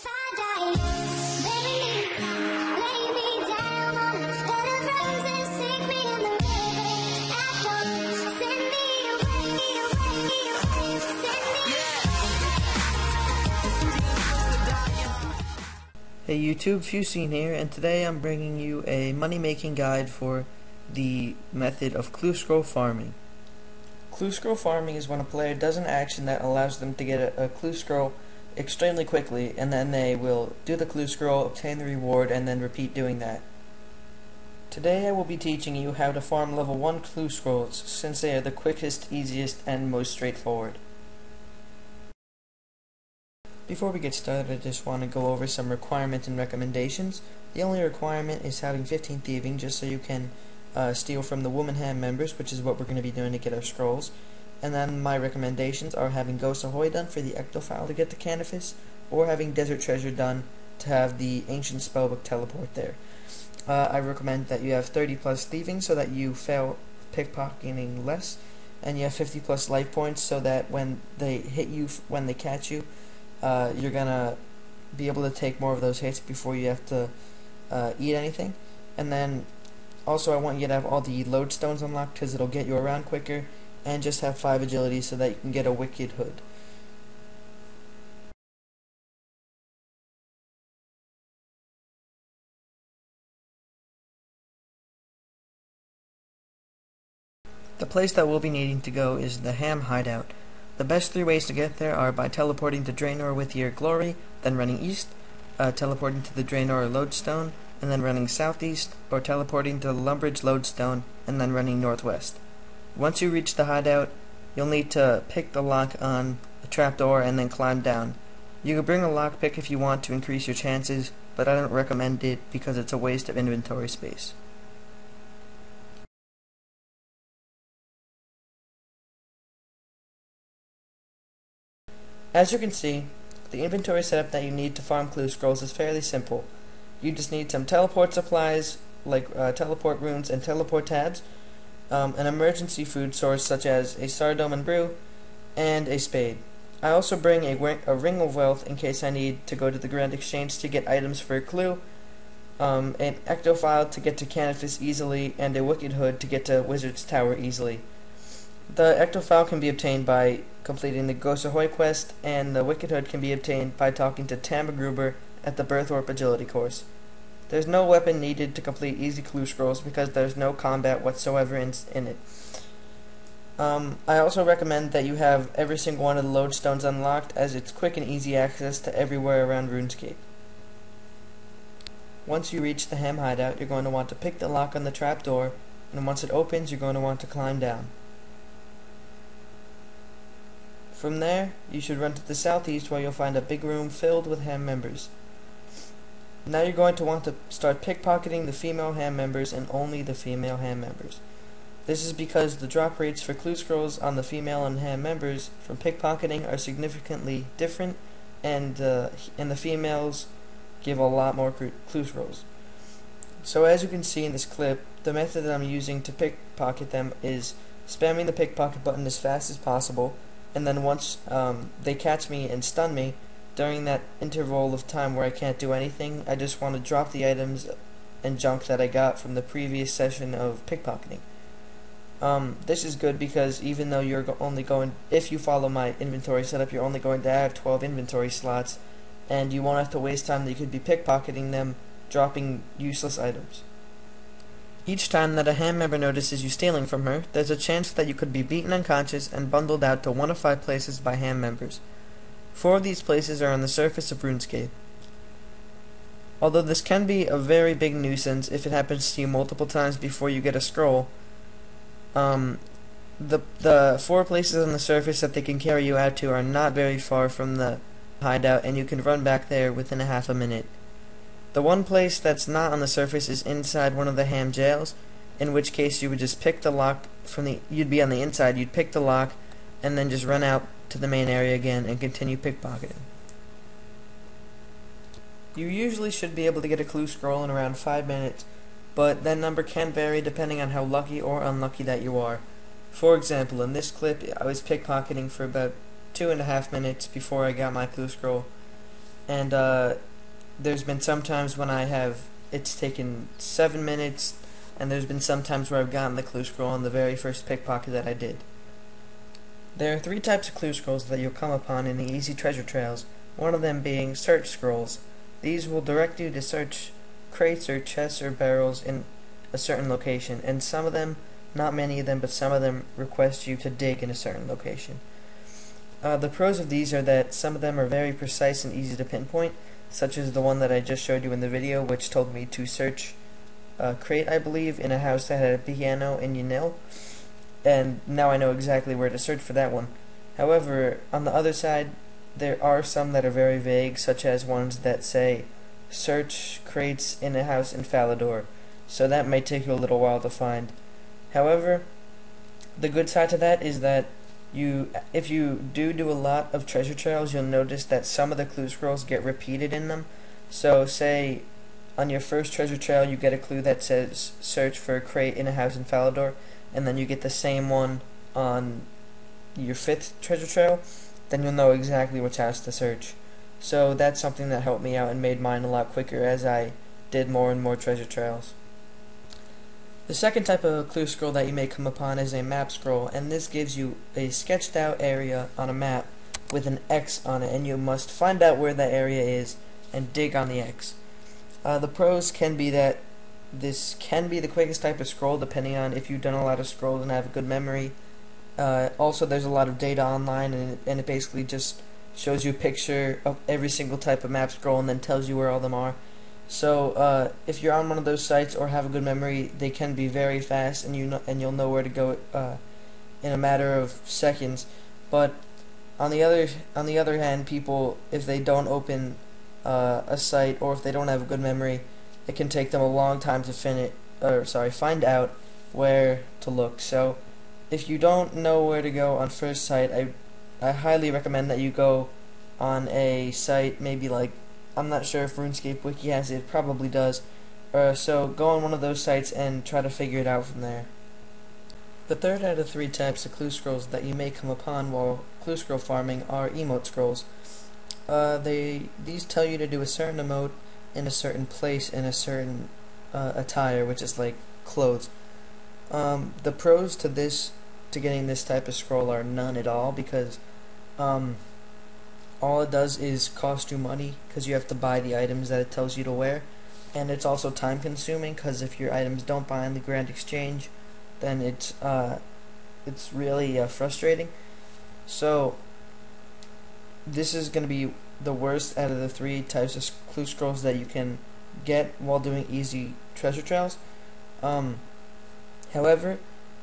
If I die, bury me, lay me down on a bed of roses, sink me in the river. Echo, send me away, send me. Hey YouTube, Fusine here, and today I'm bringing you a money-making guide for the method of clue scroll farming. Clue scroll farming is when a player does an action that allows them to get a clue scroll extremely quickly, and then they will do the clue scroll, obtain the reward, and then repeat doing that. Today I will be teaching you how to farm level 1 clue scrolls, since they are the quickest, easiest, and most straightforward. Before we get started, I just want to go over some requirements and recommendations. The only requirement is having 15 thieving, just so you can steal from the Woman Ham members, which is what we're going to be doing to get our scrolls. And then my recommendations are having Ghost Ahoy done for the Ectophile to get to Canifis, or having Desert Treasure done to have the Ancient Spellbook teleport there. I recommend that you have 30 plus thieving so that you fail pickpocketing less, and you have 50 plus life points so that when they hit you, when they catch you, you're gonna be able to take more of those hits before you have to eat anything. And then also I want you to have all the lodestones unlocked, because it'll get you around quicker, and just have 5 agility so that you can get a Wicked Hood. The place that we'll be needing to go is the Ham Hideout. The best 3 ways to get there are by teleporting to Draenor with your Glory, then running east, teleporting to the Draenor Lodestone, and then running southeast, or teleporting to the Lumbridge Lodestone, and then running northwest. Once you reach the hideout, you'll need to pick the lock on the trapdoor and then climb down. You can bring a lockpick if you want to increase your chances, but I don't recommend it because it's a waste of inventory space. As you can see, the inventory setup that you need to farm clue scrolls is fairly simple. You just need some teleport supplies, like teleport runes and teleport tabs, an emergency food source such as a Sardome and Brew, and a spade. I also bring a Ring of Wealth in case I need to go to the Grand Exchange to get items for a clue, an Ectophile to get to Canifis easily, and a Wicked Hood to get to Wizard's Tower easily. The Ectophile can be obtained by completing the Ghost Ahoy quest, and the Wicked Hood can be obtained by talking to Tamagruber at the Birthorpe Agility course. There's no weapon needed to complete easy clue scrolls because there's no combat whatsoever in it. I also recommend that you have every single one of the lodestones unlocked, as it's quick and easy access to everywhere around Runescape. Once you reach the Ham Hideout, you're going to want to pick the lock on the trapdoor, and once it opens, you're going to want to climb down. From there, you should run to the southeast, where you'll find a big room filled with Ham members. Now you're going to want to start pickpocketing the female Ham members, and only the female Ham members. This is because the drop rates for clue scrolls on the female and Ham members from pickpocketing are significantly different, and the females give a lot more clue scrolls. So as you can see in this clip, the method that I'm using to pickpocket them is spamming the pickpocket button as fast as possible, and then once they catch me and stun me, during that interval of time where I can't do anything, I just want to drop the items and junk that I got from the previous session of pickpocketing. This is good because even though you're only going, if you follow my inventory setup, you're only going to have 12 inventory slots, and you won't have to waste time that you could be pickpocketing them, dropping useless items. Each time that a Ham member notices you stealing from her, there's a chance that you could be beaten unconscious and bundled out to 1 of 5 places by Ham members. 4 of these places are on the surface of RuneScape. Although this can be a very big nuisance if it happens to you multiple times before you get a scroll, the 4 places on the surface that they can carry you out to are not very far from the hideout, and you can run back there within a half a minute. The one place that's not on the surface is inside one of the Ham jails, in which case you would just pick the lock you'd be on the inside, you'd pick the lock, and then just run out to the main area again and continue pickpocketing. You usually should be able to get a clue scroll in around 5 minutes, but that number can vary depending on how lucky or unlucky that you are. For example, in this clip, I was pickpocketing for about 2.5 minutes before I got my clue scroll, and there's been some times when it's taken 7 minutes, and there's been some times where I've gotten the clue scroll on the very first pickpocket that I did. There are 3 types of clue scrolls that you'll come upon in the easy treasure trails, one of them being search scrolls. These will direct you to search crates or chests or barrels in a certain location, and some of them, not many of them, but some of them request you to dig in a certain location. The pros of these are that some of them are very precise and easy to pinpoint, such as the one that I just showed you in the video, which told me to search a crate, I believe, in a house that had a piano in Yanil, and now I know exactly where to search for that one. However, on the other side, there are some that are very vague, such as ones that say, search crates in a house in Falador, so that might take you a little while to find. However, the good side to that is that if you do a lot of treasure trails, you'll notice that some of the clue scrolls get repeated in them. So say on your first treasure trail you get a clue that says search for a crate in a house in Falador, and then you get the same one on your 5th treasure trail, then you'll know exactly which house to search. So that's something that helped me out and made mine a lot quicker as I did more and more treasure trails. The second type of clue scroll that you may come upon is a map scroll, and this gives you a sketched out area on a map with an X on it, and you must find out where that area is and dig on the X. The pros can be that this can be the quickest type of scroll depending on if you've done a lot of scrolls and have a good memory. Also, there's a lot of data online, and it basically just shows you a picture of every single type of map scroll and then tells you where all them are. So if you're on one of those sites or have a good memory, they can be very fast, and you'll know where to go in a matter of seconds. But on the other hand, people, if they don't open a site or if they don't have a good memory, it can take them a long time to find out where to look. So if you don't know where to go on first sight, I highly recommend that you go on a site, maybe like, I'm not sure if Runescape Wiki has it, probably does. So go on one of those sites and try to figure it out from there. The third out of 3 types of clue scrolls that you may come upon while clue scroll farming are emote scrolls. These tell you to do a certain emote in a certain place in a certain attire, which is like clothes. The pros to getting this type of scroll are none at all, because all it does is cost you money because you have to buy the items that it tells you to wear, and it's also time consuming because if your items don't buy in the Grand Exchange, then it's really frustrating. So this is going to be the worst out of the 3 types of clue scrolls that you can get while doing easy treasure trails. However,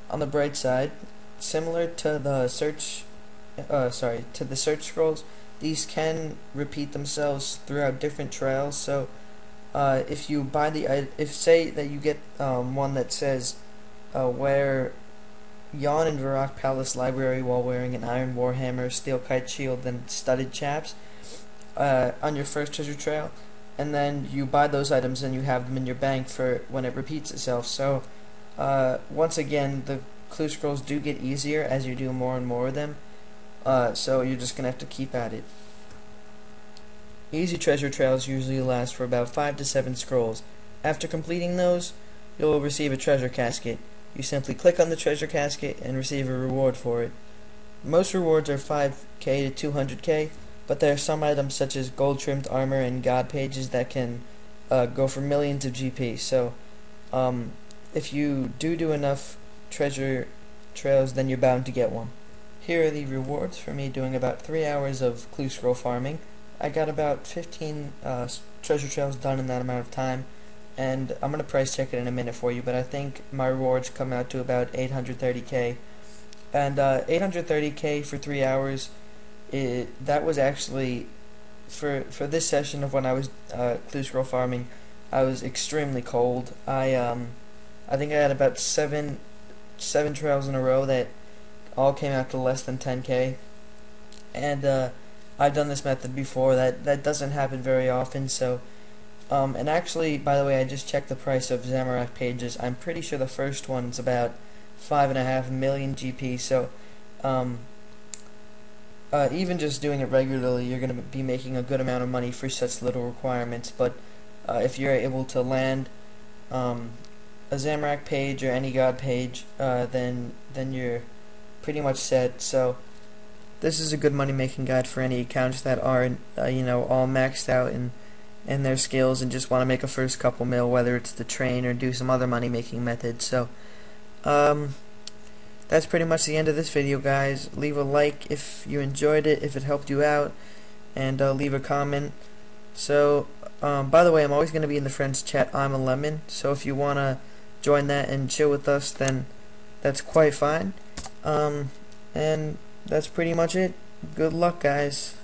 on the bright side, similar to the search scrolls, these can repeat themselves throughout different trails. So if you buy if say that you get one that says wear yawn in Varrock Palace Library while wearing an iron warhammer, steel kite shield, and studded chaps on your first treasure trail, and then you buy those items and you have them in your bank for when it repeats itself. So once again, the clue scrolls do get easier as you do more and more of them. So you're just gonna have to keep at it. Easy treasure trails usually last for about 5 to 7 scrolls. After completing those, you'll receive a treasure casket. You simply click on the treasure casket and receive a reward for it. Most rewards are 5k to 200k, but there are some items such as gold trimmed armor and god pages that can go for millions of GP. So if you do enough treasure trails, then you're bound to get one. Here are the rewards for me doing about 3 hours of clue scroll farming. I got about 15 treasure trails done in that amount of time, and I'm going to price check it in a minute for you, but I think my rewards come out to about 830k. And 830k for 3 hours, that was actually, for this session of when I was clue scroll farming, I was extremely cold. I think I had about seven trails in a row that all came out to less than 10k, and I've done this method before. That doesn't happen very often. So and actually, by the way, I just checked the price of Zamorak pages. I'm pretty sure the first one's about 5.5 million GP. So even just doing it regularly, you're going to be making a good amount of money for such little requirements. But if you're able to land a Zamorak page or any god page, then you're pretty much set. So this is a good money making guide for any accounts that aren't all maxed out in their skills and just want to make a first couple mil, whether it's to train or do some other money making methods. So that's pretty much the end of this video, guys. Leave a like if you enjoyed it, if it helped you out, and leave a comment. So by the way, I'm always going to be in the friends chat I'm a Lemon, so if you want to join that and chill with us, then that's quite fine. And that's pretty much it. Good luck, guys.